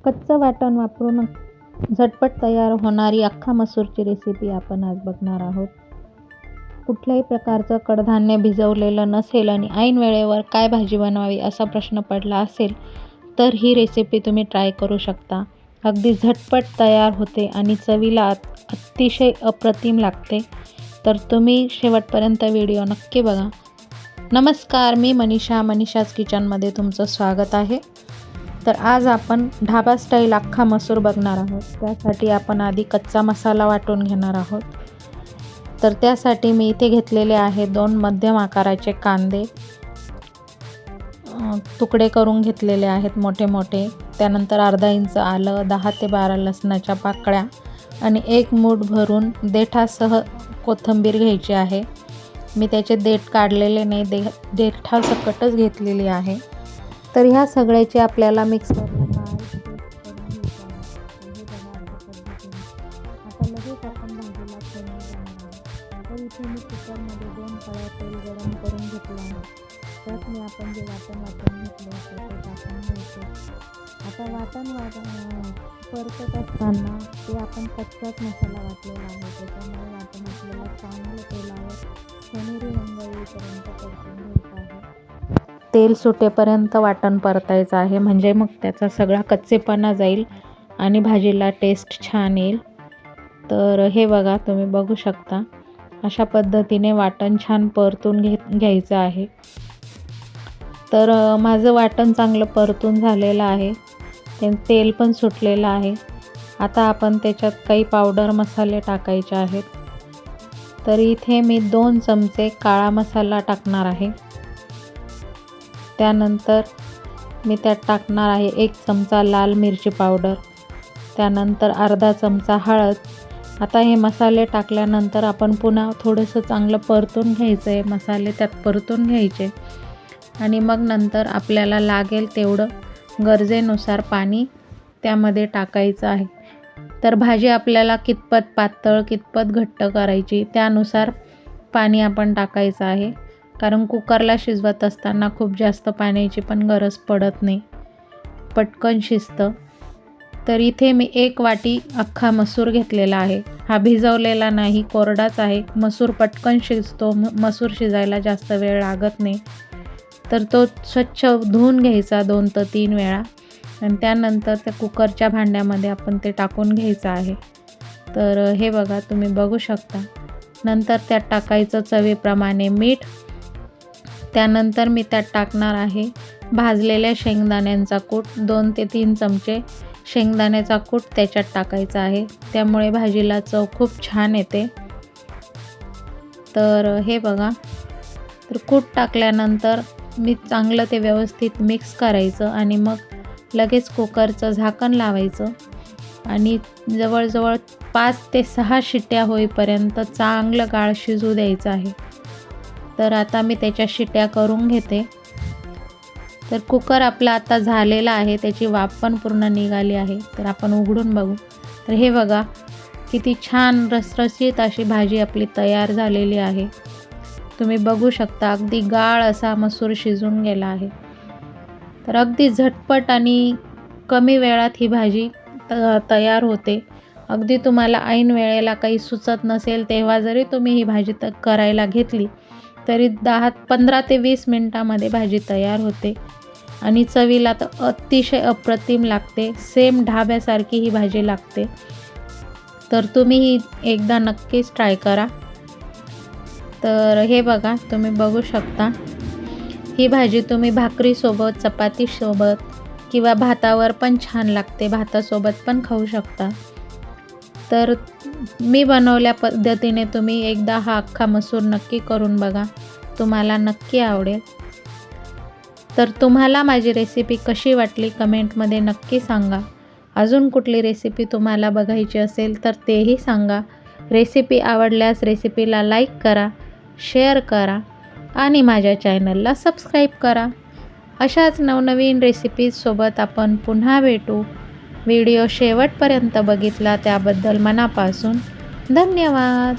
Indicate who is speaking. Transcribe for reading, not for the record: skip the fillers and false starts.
Speaker 1: कच्चं वाटण वापरून झटपट तयार होणारी अख्खा मसूरची रेसिपी आपण आज बघणार आहोत. कुठल्याही प्रकारचं कडधान्य भिजवलेलं नसेल आणि ऐन वेळेवर काय भाजी बनवावी असा प्रश्न पडला असेल तर ही रेसिपी तुम्ही ट्राय करू शकता. अगदी झटपट तयार होते आणि चवीला अतिशय अप्रतिम लागते. तर तुम्ही शेवटपर्यंत व्हिडिओ नक्की बघा. नमस्कार, मी मनीषाज किचनमध्ये तुमचं स्वागत आहे. तर आज आपण ढाबा स्टाईल अख्खा मसूर बघणार आहोत. त्यासाठी आपण आधी कच्चा मसाला वाटून घेणार आहोत. तर त्यासाठी मी इथे घेतलेले आहे 2 मध्यम आकाराचे कांदे, तुकडे करून घेतलेले आहेत मोठे मोठे. त्यानंतर अर्धा इंच आलं, 10 ते 12 लसणाच्या पाकळ्या आणि 1 मूठ भरून देठासह कोथिंबीर घ्यायची आहे. मी त्याचे देठ काढलेले नाही, देठासकटच घेतलेली आहे. तर ह्या सगळ्याची आपल्याला मिक्सरला बारीक पेस्ट करून घ्यायची आहे. आता लगेच आपण भाजीला फोडणी देणार आहोत. तर इथे मी कुकरमध्ये 2 पळ्या तेल गरम करून घेतलं आहे. त्यात मी आपण जे वाटण घेतलं होतं ते टाकून घ्यायचं. आता वाटण परतत असताना ते आपण कच्चाच मसाला वाटलेला आहे, त्याच्यामुळे वाटण आपल्याला चांगलं तेलावर सोनेरी रंग येईपर्यंत परतून घ्यायचं आहे. तेल सुटेपर्यंत वाटण परतायचं आहे, म्हणजे मग त्याचा सगळा कच्चेपणा जाईल आणि भाजीला टेस्ट छान येईल. तर हे बघा, तुम्ही बघू शकता अशा पद्धतीने वाटण छान परतून घ्यायचं आहे. तर माझं वाटण चांगलं परतून झालेलं आहे, तेल पण सुटलेलं आहे. आता आपण त्याच्यात काही पावडर मसाले टाकायचे आहेत. तर इथे मी 2 चमचे काळा मसाला टाकणार आहे. त्यानंतर मी त्यात टाकणार आहे 1 चमचा लाल मिरची पावडर, त्यानंतर अर्धा चमचा हळद. आता हे मसाले टाकल्यानंतर आपण पुन्हा थोडंसं चांगलं परतून घ्यायचं आहे. मसाले त्यात परतून घ्यायचे आणि मग नंतर आपल्याला लागेल तेवढं गरजेनुसार पाणी त्यामध्ये टाकायचं आहे. तर भाजी आपल्याला कितपत पातळ कितपत घट्ट करायची त्यानुसार पाणी आपण टाकायचं आहे, कारण कुकरला शिजवत असताना खूप जास्त पाण्याची पण गरज पडत नाही, पटकन शिजतं. तर इथे मी 1 वाटी अख्खा मसूर घेतलेला आहे. हा भिजवलेला नाही, कोरडाच आहे. मसूर पटकन शिजतो, मसूर शिजायला जास्त वेळ लागत नाही. तर तो स्वच्छ धुवून घ्यायचा 2 ते 3 वेळा आणि त्यानंतर त्या कुकरच्या भांड्यामध्ये आपण ते टाकून घ्यायचं आहे. तर हे बघा, तुम्ही बघू शकता. नंतर त्यात टाकायचं चवीप्रमाणे मीठ. त्यानंतर मी त्यात टाकणार आहे भाजलेल्या शेंगदाण्यांचा कूट. 2 ते 3 चमचे शेंगदाण्याचा कूट त्याच्यात टाकायचा आहे, त्यामुळे भाजीला चव खूप छान येते. तर हे बघा, तर कूट टाकल्यानंतर मी चांगलं ते व्यवस्थित मिक्स करायचं आणि मग लगेच कुकरचं झाकण लावायचं आणि जवळजवळ 5 ते 6 शिट्या होईपर्यंत चांगलं गाळ शिजू द्यायचं आहे. तर आता मी त्याच्या शिट्या करून घेते. तर कुकर आपला आता झालेला आहे, त्याची वाफ पण पूर्ण निघाली आहे. तर आपण उघडून बघू. तर हे बघा, किती छान रसरशीत अशी भाजी आपली तयार झालेली आहे. तुम्ही बघू शकता, अगदी गाळ असा मसूर शिजून गेला आहे. तर अगदी झटपट आणि कमी वेळात ही भाजी तयार होते. अगदी तुम्हाला ऐन वेळेला काही सुचत नसेल तेव्हा जरी तुम्ही ही भाजी करायला घेतली तरी 15 ते 20 मिनटामध्ये भाजी तयार होते आणि चवीला तर अतिशय अप्रतिम लागते. सेम ढाब्यासारखी ही भाजी लागते. तर तुम्ही ही एकदा नक्कीच ट्राय करा. तर हे बघा, तुम्ही बघू शकता, ही भाजी तुम्ही भाकरीसोबत, चपातीसोबत किंवा भातावर पण छान लागते. भातासोबत पण खाऊ शकता. तर मी बनवल्या पद्धतीने तुम्ही एकदा हा अख्खा मसूर नक्की करून बघा, तुम्हाला नक्की आवडेल. तर तुम्हाला माझी रेसिपी कशी वाटली कमेंटमध्ये नक्की सांगा. अजून कुठली रेसिपी तुम्हाला बघायची असेल तर तेही सांगा. रेसिपी आवडल्यास रेसिपीला लाईक करा, शेअर करा आणि माझ्या चॅनलला सबस्क्राईब करा. अशाच नवनवीन रेसिपीजसोबत आपण पुन्हा भेटू. व्हिडिओ शेवटपर्यंत बघितला त्याबद्दल मनापासून धन्यवाद.